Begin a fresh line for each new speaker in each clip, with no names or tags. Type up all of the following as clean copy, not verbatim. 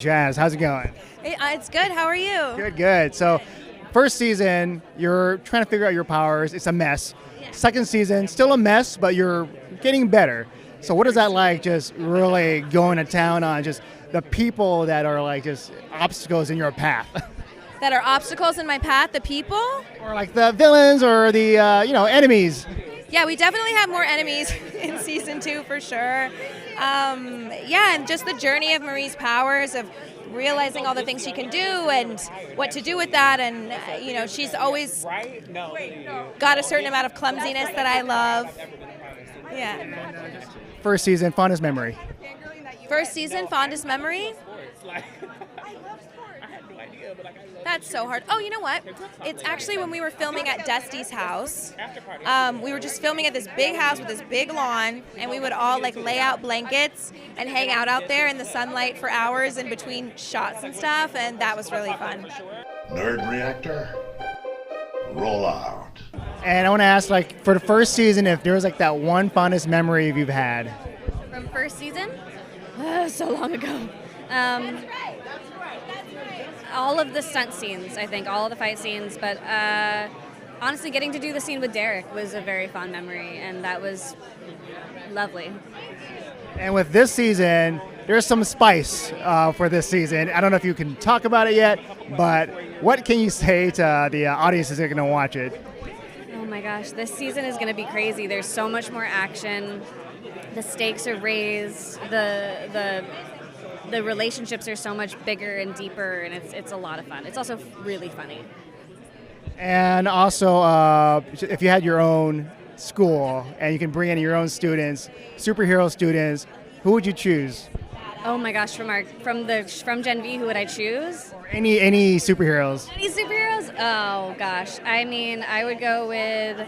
Jazz, how's it going?
Hey, it's good. How are you?
Good, good. So, first season, you're trying to figure out your powers. It's a mess. Second season, still a mess, but you're getting better. So, what is that like? Just really going to town on just the people that are like just obstacles in your path,
That are obstacles in my path, the people?
or like the villains or the enemies.
Yeah, we definitely have more enemies in season 2 for sure. And just the journey of Marie's powers, of realizing all the things she can do and what to do with that. And, she's always got a certain amount of clumsiness that I love. Yeah.
First season, fondest memory.
First season, fondest memory? That's so hard. Oh, you know what? It's actually when we were filming at Dusty's house. We were just filming at this big house with this big lawn, and we would all lay out blankets and hang out there in the sunlight for hours in between shots and stuff, and that was really fun.
Nerd Reactor, roll out.
And I want to ask, for the first season, if there was that one fondest memory you've had.
From first season? So long ago. All of the stunt scenes, I think, all of the fight scenes, but honestly, getting to do the scene with Derek was a very fond memory, and that was lovely.
And with this season, there's some spice for this season. I don't know if you can talk about it yet, but what can you say to the audiences that are going to watch it?
Oh my gosh, this season is going to be crazy. There's so much more action. The stakes are raised. The relationships are so much bigger and deeper, and it's a lot of fun. It's also really funny.
And also, if you had your own school and you can bring in your own students, superhero students, who would you choose?
Oh my gosh, from Gen V, who would I choose?
Or any superheroes?
Any superheroes? Oh gosh, I mean, I would go with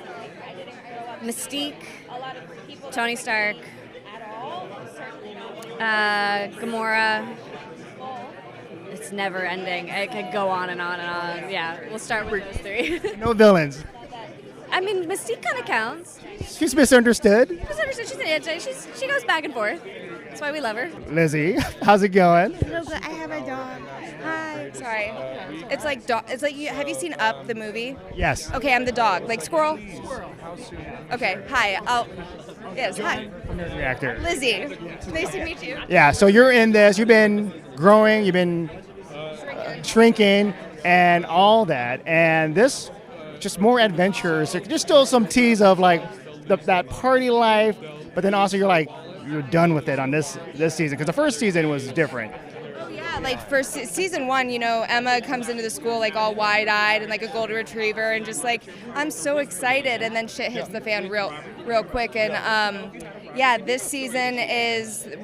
Mystique, Tony Stark, Gamora. It's never ending. It could go on and on and on. Yeah, we'll start with those three.
No villains.
I mean, Mystique kind of counts.
She's misunderstood.
She goes back and forth. That's why we love her.
Lizzie, how's it going?
Real good. I have a dog. Hi. Sorry. It's like have you seen Up, the movie?
Yes.
Okay, I'm the dog. Like squirrel? Okay, hi. Yes, hi.
Reactor.
Lizzie. Nice to meet you.
Yeah, so you're in this. You've been growing. You've been shrinking and all that. And this, just more adventures. There's still some tease of that party life, but then also you're done with it on this season, because the first season was different.
Yeah, for season 1, Emma comes into the school all wide-eyed and like a golden retriever, and just I'm so excited, and then shit hits the fan real quick. And this season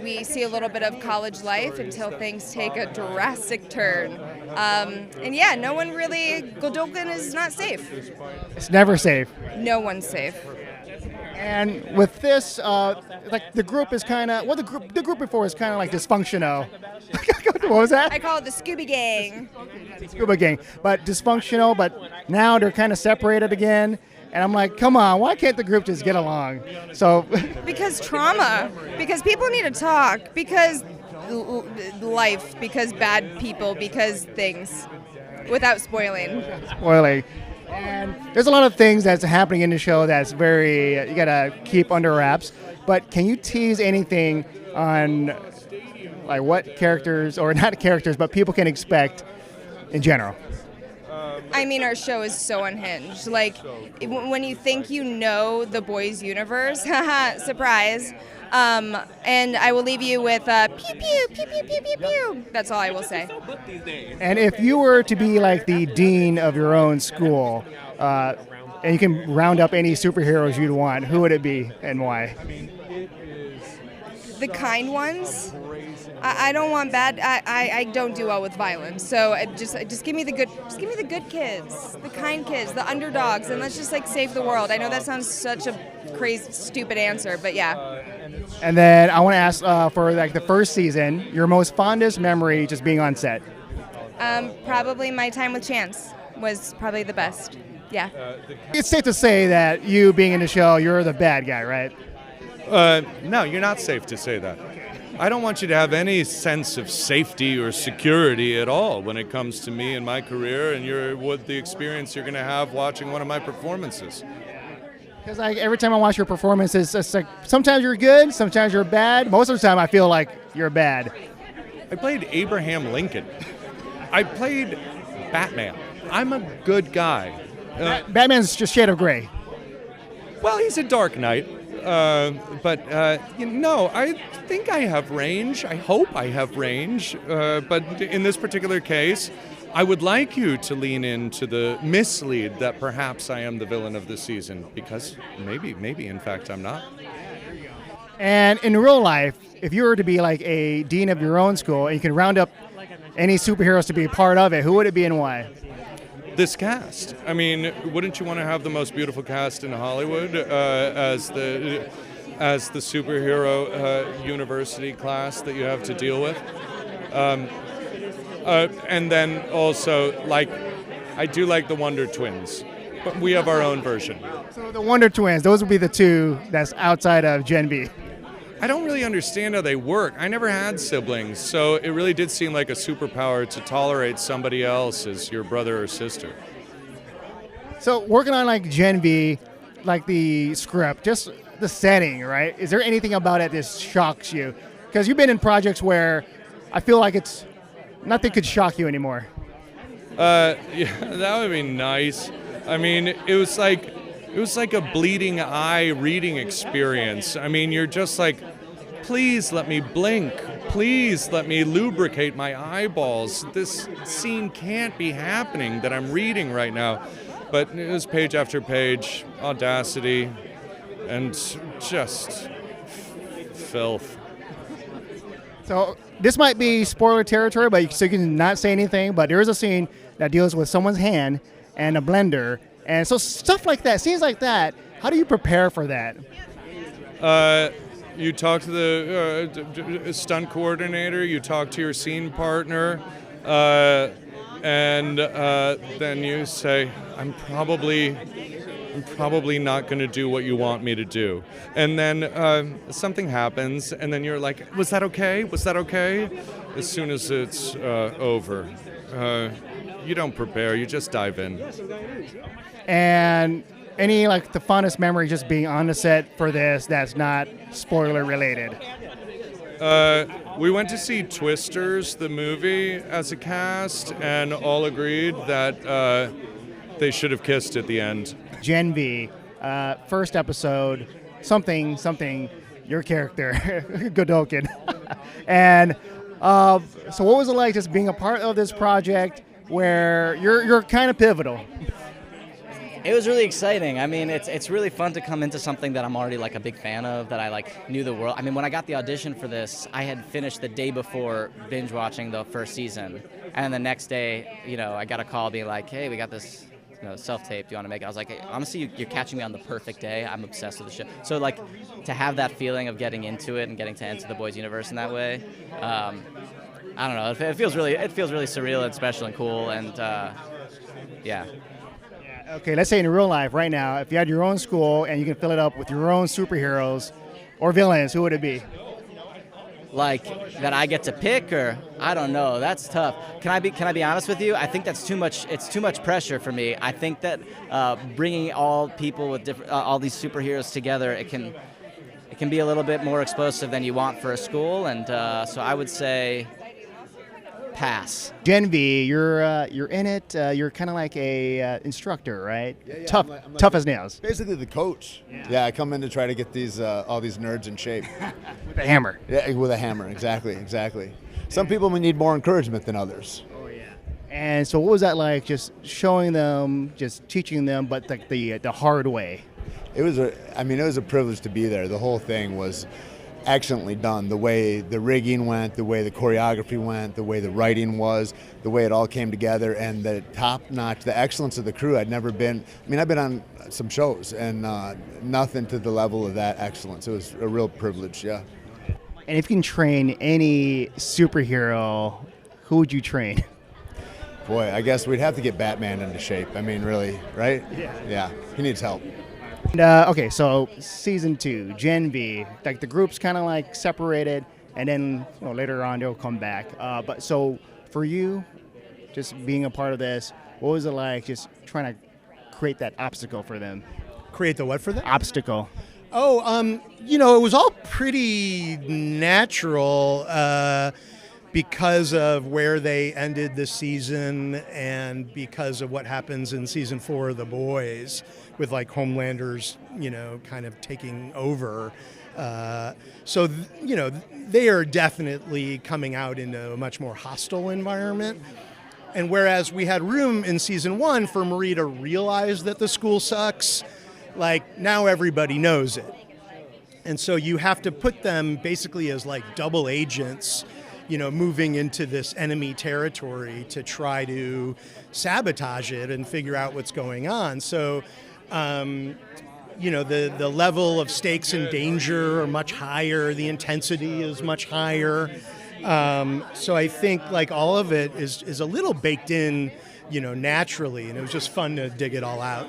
we see a little bit of college life until things take a drastic turn. No one really, Godolphin is not safe.
It's never safe.
No one's safe.
And with this, the group is kind of, the group before is kind of dysfunctional. What was that?
I call it the Scooby Gang.
Scuba gang, but dysfunctional. But now they're kind of separated again, and I'm like, come on, why can't the group just get along? So
Because trauma. Because people need to talk. Because life. Because bad people. Because things. Without spoiling.
spoiling. And there's a lot of things that's happening in the show that's you gotta keep under wraps. But can you tease anything on what characters, or not characters, but people can expect in general?
I mean, our show is so unhinged. When you think you know the boys' universe, haha, surprise. And I will leave you with pew pew pew pew pew pew pew. That's all I will say.
And if you were to be the dean of your own school, and you can round up any superheroes you'd want, who would it be and why?
The kind ones. I don't want bad. I don't do well with violence. So just give me the good. Just give me the good kids, the kind kids, the underdogs, and let's just save the world. I know that sounds such a crazy, stupid answer, but yeah.
And then I want to ask for the first season, your most fondest memory just being on set.
Probably my time with Chance was probably the best. Yeah.
It's safe to say that you being in the show, you're the bad guy, right?
No, you're not safe to say that. I don't want you to have any sense of safety or security at all when it comes to me and my career and what the experience you're going to have watching one of my performances.
Because every time I watch your performances, it's like sometimes you're good, sometimes you're bad. Most of the time I feel like you're bad.
I played Abraham Lincoln. I played Batman. I'm a good guy.
Batman's just shade of gray.
Well, he's a Dark Knight. But I think I have range. I hope I have range. But in this particular case, I would like you to lean into the mislead that perhaps I am the villain of the season, because maybe in fact I'm not.
And in real life, if you were to be like a dean of your own school and you can round up any superheroes to be a part of it, who would it be and why?
This cast. I mean, wouldn't you want to have the most beautiful cast in Hollywood as the superhero university class that you have to deal with? And then also, I do like the Wonder Twins, but we have our own version.
So the Wonder Twins, those would be the two that's outside of Gen V.
I don't really understand how they work. I never had siblings, so it really did seem like a superpower to tolerate somebody else as your brother or sister.
So working on like Gen V, like the script, just the setting, right? Is there anything about it that shocks you? Because you've been in projects where I feel like nothing could shock you anymore.
Yeah, that would be nice. I mean, it was like a bleeding eye reading experience. I mean, you're just like, please let me blink. Please let me lubricate my eyeballs. This scene can't be happening that I'm reading right now. But it was page after page, audacity, and just filth.
So this might be spoiler territory, but so you can not say anything, but there is a scene that deals with someone's hand and a blender. And so stuff like that, scenes like that, how do you prepare for that?
You talk to the stunt coordinator, you talk to your scene partner, and then you say, I'm probably not going to do what you want me to do. And then something happens, and then you're like, was that okay? Was that okay? As soon as it's over. You don't prepare, you just dive in.
And any like the fondest memory just being on the set for this that's not spoiler related?
We went to see Twisters, the movie, as a cast, and all agreed that they should have kissed at the end.
Gen V, first episode, something, your character, Godokin. And so what was it like just being a part of this project where you're kind of pivotal?
It was really exciting. I mean, it's really fun to come into something that I'm already like a big fan of, that I like knew the world. I mean, when I got the audition for this, I had finished the day before binge watching the first season, and the next day, I got a call being like, "Hey, we got this, self-tape. Do you want to make it?" I was like, hey, honestly, you're catching me on the perfect day. I'm obsessed with the show. So like, to have that feeling of getting into it and getting to enter the boys' universe in that way, I don't know. It feels really surreal and special and cool, and yeah.
Okay, let's say in real life right now, if you had your own school and you can fill it up with your own superheroes or villains, who would it be?
Like that I get to pick, or I don't know. That's tough. Can I be honest with you? I think that's too much. It's too much pressure for me. I think that bringing all people with different, all these superheroes together, it can be a little bit more explosive than you want for a school, and so I would say pass. Gen
V, you're in it. You're kind of like a instructor, right?
Yeah,
tough,
I'm like
tough as nails.
Basically the coach. Yeah, I come in to try to get these all these nerds in shape.
With a hammer.
Yeah, with a hammer. Exactly. Some people may need more encouragement than others.
Oh yeah. And so, what was that like? Just showing them, just teaching them, but like the hard way.
It was a privilege to be there. The whole thing was excellently done. The way the rigging went, the way the choreography went, the way the writing was, the way it all came together, and the top-notch, the excellence of the crew. I've been on some shows, and nothing to the level of that excellence. It was a real privilege, yeah.
And if you can train any superhero, who would you train?
Boy, I guess we'd have to get Batman into shape. I mean, really, right? Yeah, he needs help.
And, okay, so season 2, Gen V, like the group's kind of like separated, and then later on they'll come back. But so for you, just being a part of this, what was it like just trying to create that obstacle for them?
Create the what for them?
Obstacle.
Oh, it was all pretty natural because of where they ended the season and because of what happens in season 4 of The Boys with like Homelander's, kind of taking over. So they are definitely coming out into a much more hostile environment. And whereas we had room in season 1 for Marie to realize that the school sucks, like now everybody knows it. And so you have to put them basically as like double agents, moving into this enemy territory to try to sabotage it and figure out what's going on. So, the level of stakes and danger are much higher. The intensity is much higher. So I think like all of it is a little baked in, naturally, and it was just fun to dig it all out.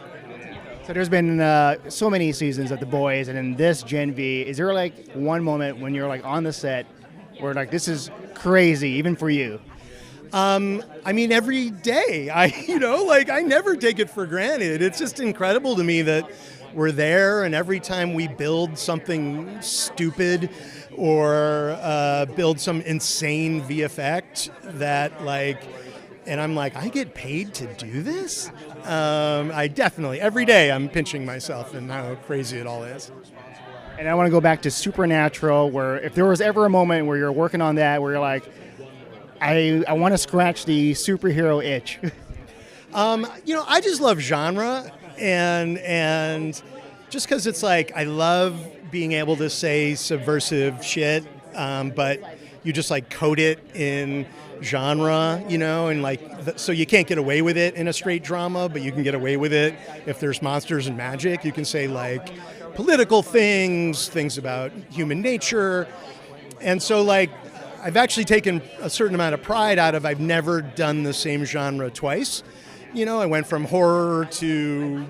So there's been so many seasons of The Boys, and in this Gen V, is there like one moment when you're like on the set where like this is crazy, even for you?
Every day, I never take it for granted. It's just incredible to me that we're there, and every time we build something stupid or build some insane VFX that like, and I'm like, I get paid to do this? I definitely, every day I'm pinching myself and how crazy it all is.
And I want to go back to Supernatural, where if there was ever a moment where you're working on that, where you're like, I want to scratch the superhero itch.
I just love genre, and just because it's like, I love being able to say subversive shit, but you just like code it in genre, and like, so you can't get away with it in a straight drama, but you can get away with it if there's monsters and magic. You can say like political things about human nature. And so like, I've actually taken a certain amount of pride out of, I've never done the same genre twice. I went from horror to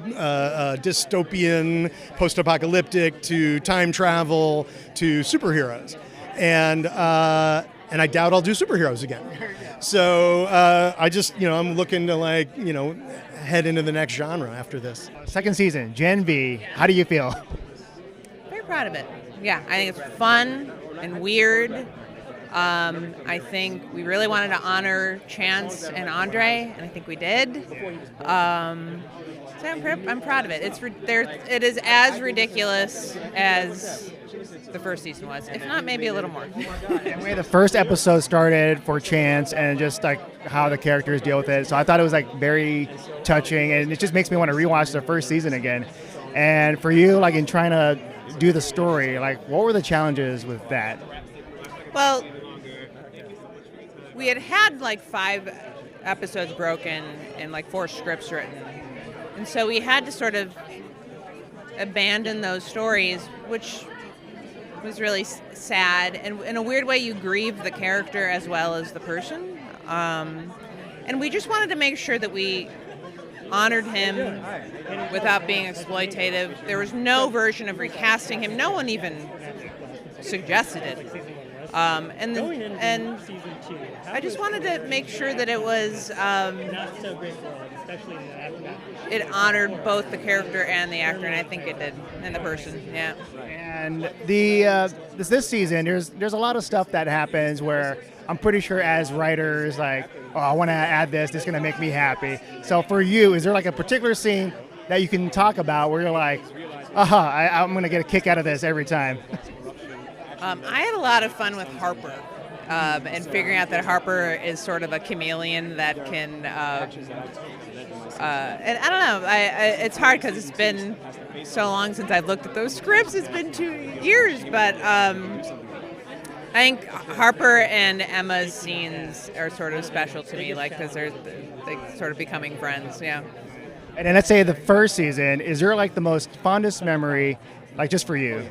dystopian, post-apocalyptic, to time travel, to superheroes. And I doubt I'll do superheroes again. So I just, I'm looking to like, head into the next genre after this.
Second season, Gen V, how do you feel?
Very proud of it. Yeah, I think it's fun and weird. I think we really wanted to honor Chance and Andre, and I think we did. So I'm proud of it. It is as ridiculous as the first season was, if not maybe a little more.
And the way the first episode started for Chance and just like how the characters deal with it, so I thought it was like very touching, and it just makes me want to rewatch the first season again. And for you, like in trying to do the story, like what were the challenges with that?
Well, we had like 5 episodes broken and like 4 scripts written. And so we had to sort of abandon those stories, which was really sad. And in a weird way, you grieve the character as well as the person. And we just wanted to make sure that we honored him without being exploitative. There was no version of recasting him. No one even suggested it. And I just wanted to make sure that it was it honored both the character and the actor, and I think it did, and the person. Yeah.
And this season, there's a lot of stuff that happens where I'm pretty sure as writers, like, oh, I want to add this. This is gonna make me happy. So for you, is there like a particular scene that you can talk about where you're like, I'm gonna get a kick out of this every time?
I had a lot of fun with Harper, and figuring out that Harper is sort of a chameleon that can, and I don't know, it's hard because it's been so long since I've looked at those scripts. It's been 2 years, but I think Harper and Emma's scenes are sort of special to me, like because they're sort of becoming friends, yeah.
And then let's say the first season, is there like the most fondest memory, like just for you?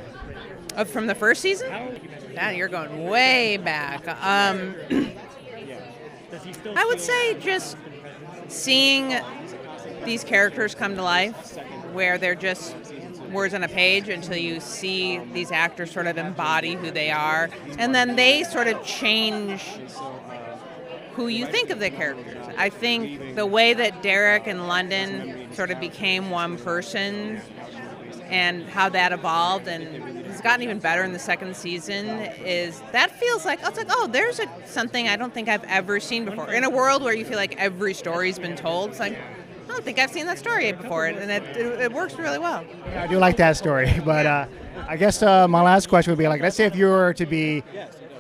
From the first season? Now you're going way back. I would say just seeing these characters come to life, where they're just words on a page until you see these actors sort of embody who they are, and then they sort of change who you think of the characters. I think the way that Derek and London sort of became one person and how that evolved and has gotten even better in the second season is that feels like, it's like, oh, there's something I don't think I've ever seen before. In a world where you feel like every story's been told, it's like, I don't think I've seen that story before, and it works really well.
Yeah, I do like that story, but I guess my last question would be like, let's say if you were to be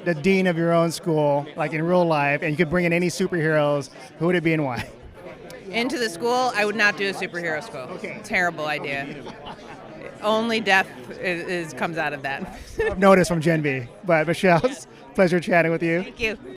the dean of your own school, like in real life, and you could bring in any superheroes, who would it be and why?
Into the school, I would not do a superhero school.
Okay.
Terrible idea. Only death comes out of that.
Notice from Gen B. But Michelle, pleasure chatting with you.
Thank you.